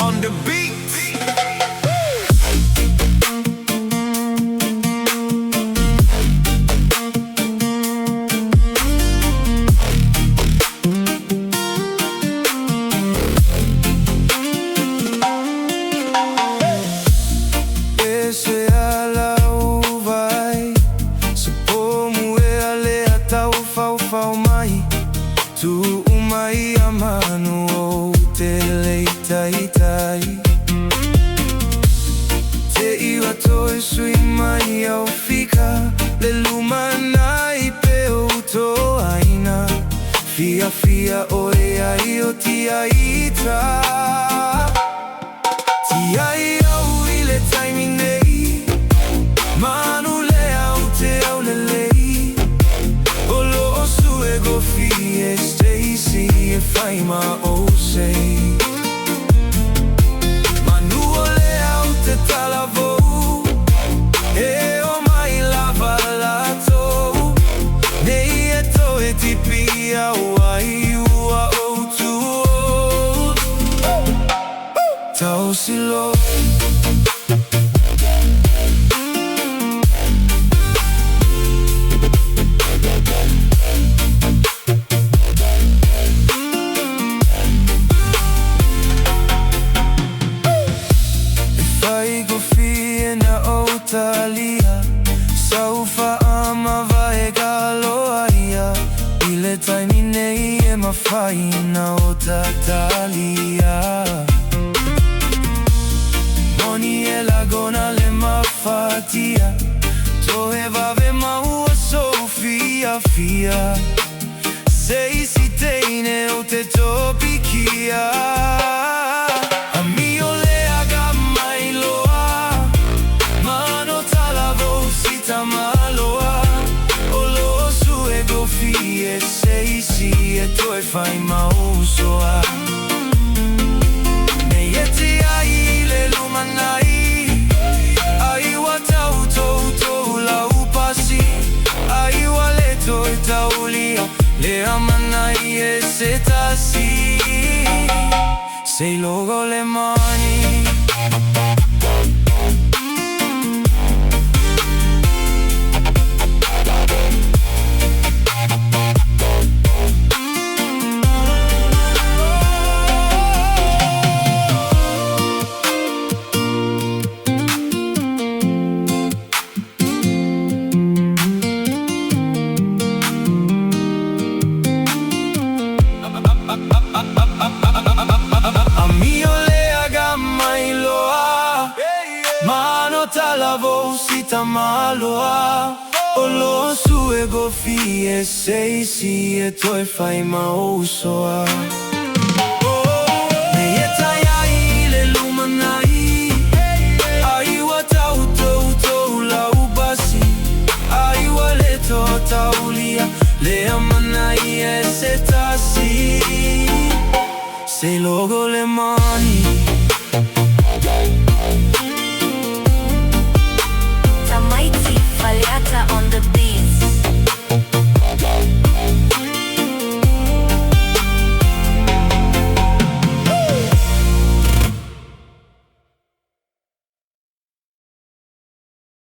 on the beat. Ese ala vai se pomu e ale atau fau fau mai tu umai amanu o te leitai tai te iwa toi sui mai au fika le lumanai pe o to aina fia fia o e ai o ti aita ti ai au ile taimi nei manu le au te au le lei o lo o su e go fi e Stacy e fai ma o sei manu o le au te talavo e o mai lava lato nei e to e ti pia o ai ua o tu tau silo Talia saufa ama vai galoia ile taimi nei e mafaina o Talia Moni e lagona le mafatia toe vave maua Sofia fia sei si teine o te topikia Toi fai mausoa Nei e te ai le lumanai Ai wa tau tou tou la upasi Ai wa le toi taulia Le amanai e se tasi Sei logo le mani Talavo si tamaloa o lo su e go fi e sei si e toi fai mausoa Nei e tai ai le lumanai ai wa tau tou tou la ubasi ai wa le to taulia le amanai e se tasi sei logo le mani